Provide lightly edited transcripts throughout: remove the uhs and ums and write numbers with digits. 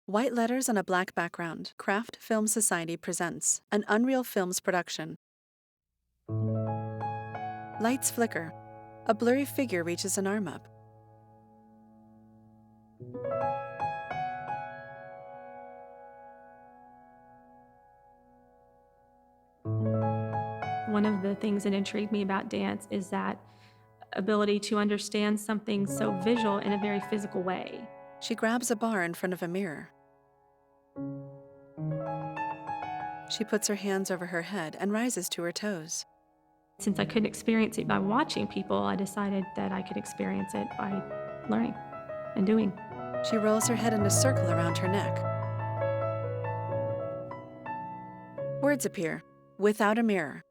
White letters on a black background. Craft Film Society presents an Unreel Films production. Lights flicker. A blurry figure reaches an arm up. One of the things that intrigued me about dance is that ability to understand something so visual in a very physical way. She grabs a bar in front of a mirror. She puts her hands over her head and rises to her toes. Since I couldn't experience it by watching people, I decided that I could experience it by learning and doing. She rolls her head in a circle around her neck. Words appear, without a mirror.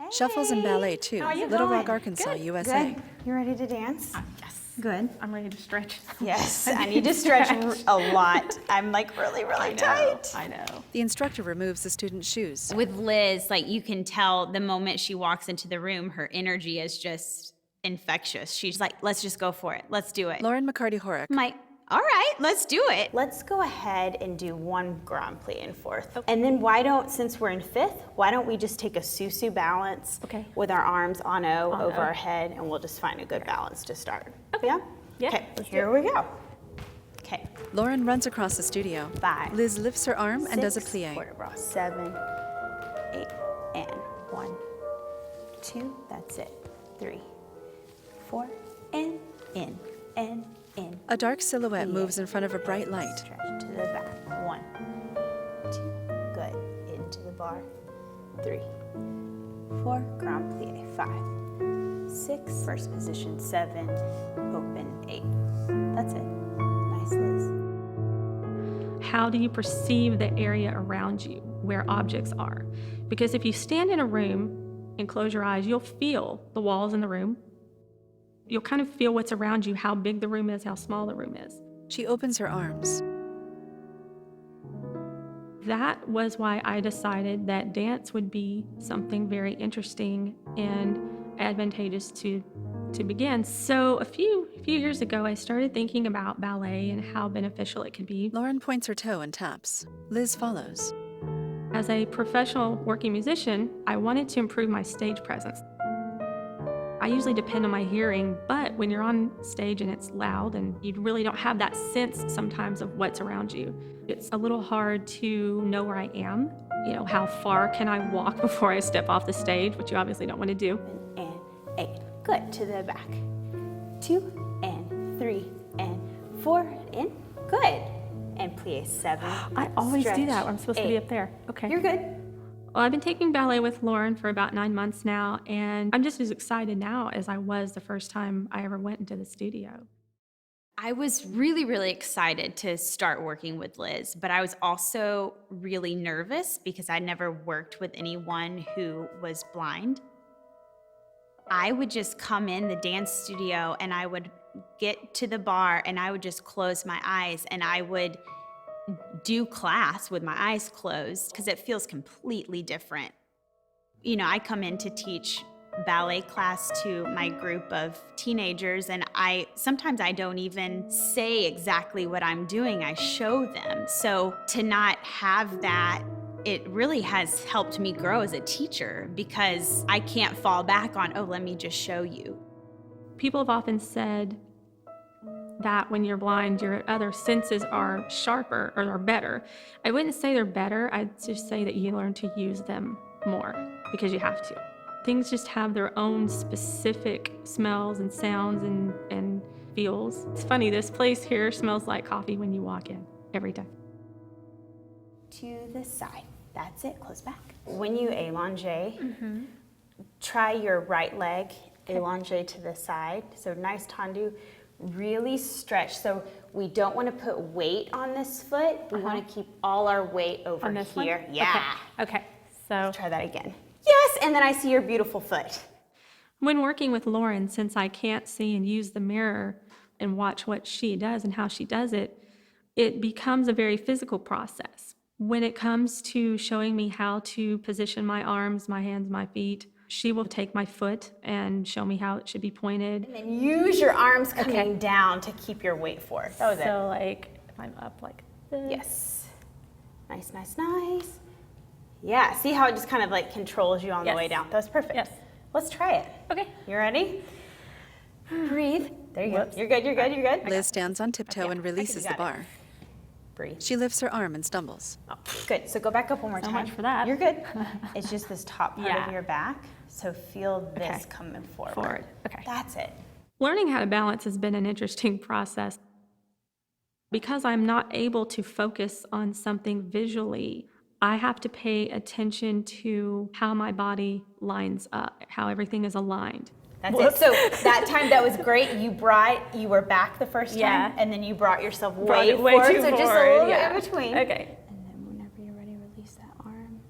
Hey. Shuffles and ballet too. How are you Little going? Rock, Arkansas, Good. USA. Good. You ready to dance? Yes. Good. I'm ready to stretch. Yes, I need to stretch a lot. I'm like really tight. I know. The instructor removes the student's shoes. With Liz, like you can tell the moment she walks into the room, her energy is just infectious. She's like, let's just go for it. Let's do it. Lauren McCarty Horak. I'm like, all right, let's do it. Let's go ahead and do one grand plie in fourth. Okay. And then why don't, since we're in fifth, why don't we just take a susu balance with our arms on O over our head, and we'll just find a good balance to start. Okay. Yeah? Yeah. Okay, here we go. Okay. Lauren runs across the studio. 5. Liz lifts her arm and does a 6, plie. quarter bra. 7, 8, and 1, 2, that's it. 3, 4, and in, and in. A dark silhouette Plie. moves in front of a bright light. Stretch to the back. 1, 2, good. Into the bar. 3, 4, grand plie. 5, 6, first position. 7, open. 8. That's it. Nice, Liz. How do you perceive the area around you, where objects are? Because if you stand in a room and close your eyes, you'll feel the walls in the room. You'll kind of feel what's around you, how big the room is, how small the room is. She opens her arms. That was why I decided that dance would be something very interesting and advantageous to begin. So a few years ago, I started thinking about ballet and how beneficial it could be. Lauren points her toe and taps. Liz follows. As a professional working musician, I wanted to improve my stage presence. I usually depend on my hearing, but when you're on stage and it's loud and you really don't have that sense sometimes of what's around you, it's a little hard to know where I am. You know, how far can I walk before I step off the stage, which you obviously don't want to do. And 8. Good. To the back. 2, and 3, and 4, in. Good. And plie. 7. I always do stretch. that when I'm supposed to 8. be up there. Okay. You're good. Well, I've been taking ballet with Lauren for about 9 months now, and I'm just as excited now as I was the first time I ever went into the studio. I was really excited to start working with Liz, but I was also really nervous because I never worked with anyone who was blind. I would just come in the dance studio and I would get to the bar and I would just close my eyes and I would do class with my eyes closed because it feels completely different. You know, I come in to teach ballet class to my group of teenagers and sometimes I don't even say exactly what I'm doing, I show them. So to not have that, it really has helped me grow as a teacher because I can't fall back on, oh, let me just show you. People have often said that when you're blind, your other senses are sharper or are better. I wouldn't say they're better, I'd just say that you learn to use them more because you have to. Things just have their own specific smells and sounds and feels. It's funny, this place here smells like coffee when you walk in, every time. To the side. That's it. Close back. When you allonge, try your right leg, allonge to the side. So nice tendu. Really stretch. So we don't want to put weight on this foot. We want to keep all our weight over On this here. one? Yeah. Okay. So Let's try that again. Yes, and then I see your beautiful foot. When working with Lauren, since I can't see and use the mirror and watch what she does and how she does it, it becomes a very physical process. When it comes to showing me how to position my arms, my hands, my feet, she will take my foot and show me how it should be pointed. And then use your arms coming down to keep your weight forward. That was it. So like if I'm up like this. Yes. Nice, nice, nice. Yeah, see how it just kind of like controls you on the way down? That was perfect. Yes. Let's try it. Okay. You ready? Breathe. There you Whoops. go. You're good, you're good, you're good. Liz stands on tiptoe and releases the got it. bar. Breathe. She lifts her arm and stumbles. Oh, good. So go back up one more So time. much for that. You're good. It's just this top part Yeah. of your back. So feel this Okay. coming forward. Forward. Okay. That's it. Learning how to balance has been an interesting process. Because I'm not able to focus on something visually, I have to pay attention to how my body lines up, how everything is aligned. That's it. So that time, that was great. You were back the first time, Yeah. and then you brought yourself Brought way it way forward. too So just a forward, little yeah. bit in between. Okay. And then whenever you're ready, release that arm.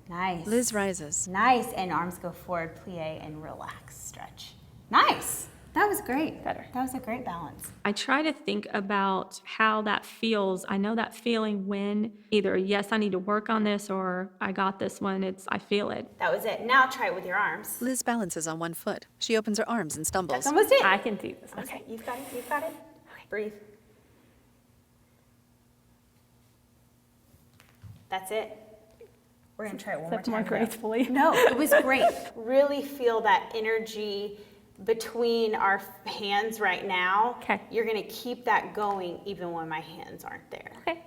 Nice. Liz rises. Nice. And arms go forward, plie, and relax, stretch. Nice. That was great. Better. That was a great balance. I try to think about how that feels. I know that feeling when either, yes, I need to work on this, or I got this one. I feel it. That was it. Now try it with your arms. Liz balances on one foot. She opens her arms and stumbles. That's almost it. I can do this. Okay, you've got it. You've got it. Okay. Breathe. That's it. We're gonna try it one more Except time. more gracefully. No, it was great. Really feel that energy between our hands right now. Okay. You're gonna keep that going even when my hands aren't there. Okay.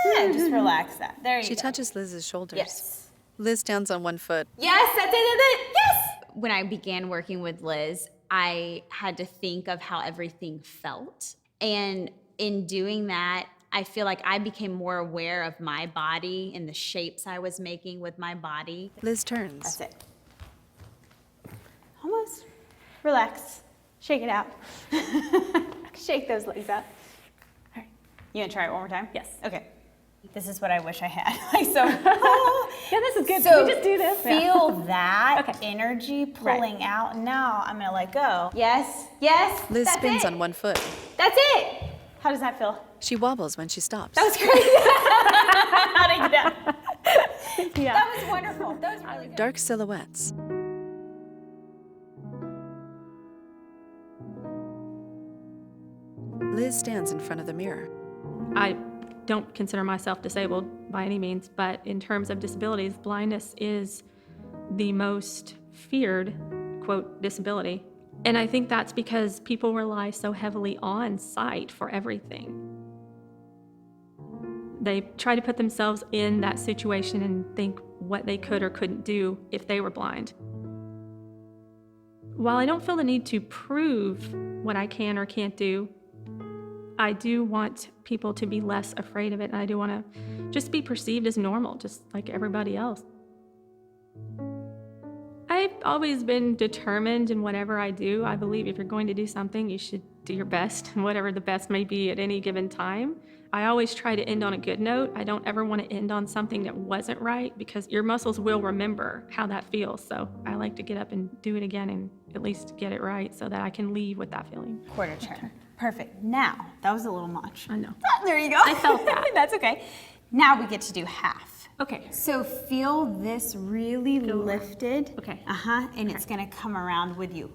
Yeah, just relax that. There you She go. touches Liz's shoulders. Yes. Liz stands on one foot. Yes, that's it. Yes. When I began working with Liz, I had to think of how everything felt. And in doing that, I feel like I became more aware of my body and the shapes I was making with my body. Liz turns. That's it. Almost. Relax. Shake it out. Shake those legs out. All right. You gonna try it one more time? Yes. Okay. This is what I wish I had. Like so. Yeah, this is good. So Can we just do this? feel that Okay. energy pulling out. Now I'm gonna let go. Yes. Yes. Liz that's spins it. on one foot. That's it. How does that feel? She wobbles when she stops. That was great. How did you get out? Yeah. That was wonderful. That was really good. Dark silhouettes. Liz stands in front of the mirror. I don't consider myself disabled by any means, but in terms of disabilities, blindness is the most feared, quote, disability. And I think that's because people rely so heavily on sight for everything. They try to put themselves in that situation and think what they could or couldn't do if they were blind. While I don't feel the need to prove what I can or can't do, I do want people to be less afraid of it, and I do want to just be perceived as normal, just like everybody else. I've always been determined in whatever I do. I believe if you're going to do something, you should do your best, whatever the best may be at any given time. I always try to end on a good note. I don't ever want to end on something that wasn't right, because your muscles will remember how that feels. So I like to get up and do it again and at least get it right so that I can leave with that feeling. Quarter turn. Perfect. Now, that was a little much. I know. There you go. I felt that. That's okay. Now we get to do half. Okay. So feel this really lifted. Okay. Uh-huh. And it's gonna come around with you.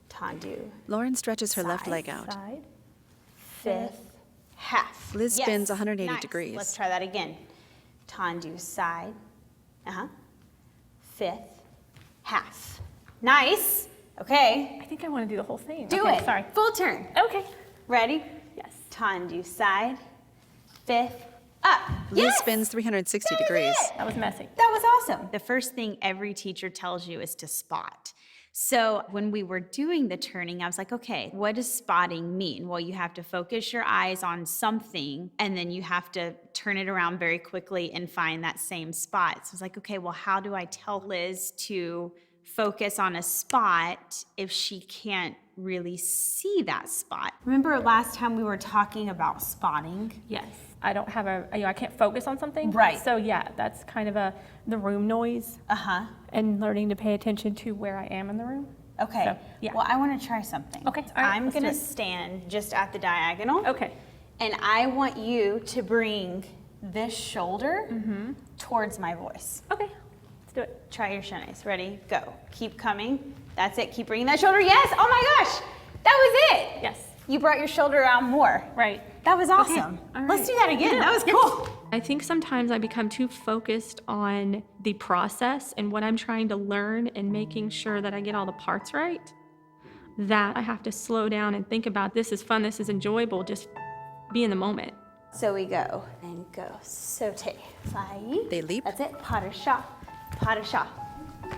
Tendu. Lauren stretches her left Side, leg out. Side. Fifth. Half. Liz spins 180 Nice. degrees. Let's try that again. Tendu side. Uh-huh. Fifth. Half. Nice. Okay. I think I want to do the whole thing. Do Okay, it. Sorry. Full turn. Okay. Ready? Yes. Tendu side. Fifth. Up. Liz Yes! spins 360 That was degrees. it. That was messy. That was awesome. The first thing every teacher tells you is to spot. So when we were doing the turning, I was like, okay, what does spotting mean? Well, you have to focus your eyes on something, and then you have to turn it around very quickly and find that same spot. So I was like, okay, well, how do I tell Liz to focus on a spot if she can't really see that spot? Remember last time we were talking about spotting? Yes. I don't have I can't focus on something. Right. So yeah, that's kind of the room noise Uh-huh. and learning to pay attention to where I am in the room. Okay. So, yeah. Well, I want to try something. Okay, all right, I'm let's do going to it. stand just at the diagonal. Okay. And I want you to bring this shoulder towards my voice. Okay. Let's do it. Try your shoulders. Ready? Go. Keep coming. That's it. Keep bringing that shoulder. Yes. Oh my gosh. That was it. Yes. You brought your shoulder around more. Right. That was awesome. all Let's right. do that again. That was cool. I think sometimes I become too focused on the process and what I'm trying to learn and making sure that I get all the parts right, that I have to slow down and think about, this is fun, this is enjoyable, just be in the moment. So we go and go. Saute. Fly. They leap. That's it. Pas de chat. Pas de chat.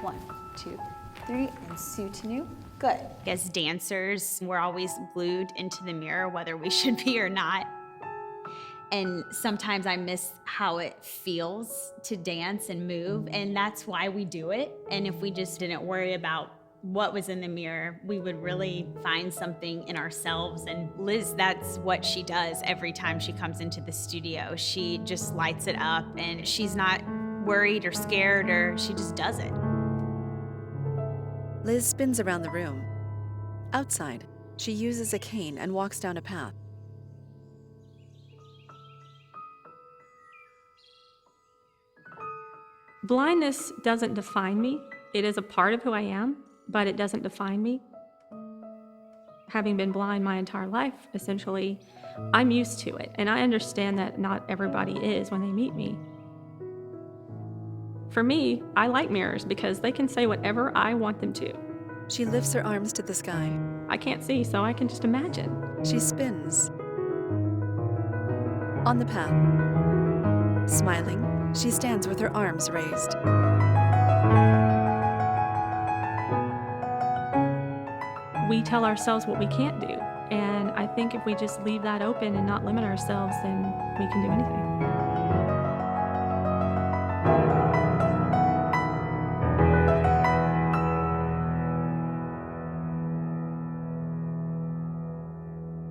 1, 2, 3, and soutenu. Good. As dancers, we're always glued into the mirror, whether we should be or not. And sometimes I miss how it feels to dance and move, and that's why we do it. And if we just didn't worry about what was in the mirror, we would really find something in ourselves. And Liz, that's what she does every time she comes into the studio. She just lights it up, and she's not worried or scared, or she just does it. Liz spins around the room. Outside, she uses a cane and walks down a path. Blindness doesn't define me. It is a part of who I am, but it doesn't define me. Having been blind my entire life, essentially, I'm used to it, and I understand that not everybody is when they meet me. For me, I like mirrors because they can say whatever I want them to. She lifts her arms to the sky. I can't see, so I can just imagine. She spins. On the path. Smiling, she stands with her arms raised. We tell ourselves what we can't do, and I think if we just leave that open and not limit ourselves, then we can do anything.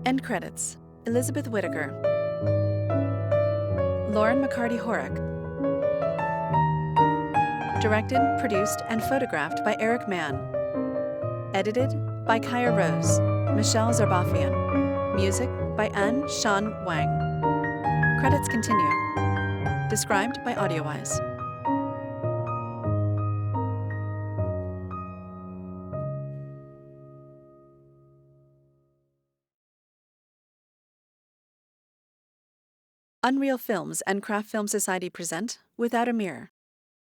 End credits. Elizabeth Whitaker. Lauren McCarty Horak. Directed, produced, and photographed by Eric Mann. Edited by Kaia Rose. Michele Zarbafian. Music by Sean Wang. Credits continue. Described by AudioWise. Unreel Films and Craft Film Society present Without a Mirror.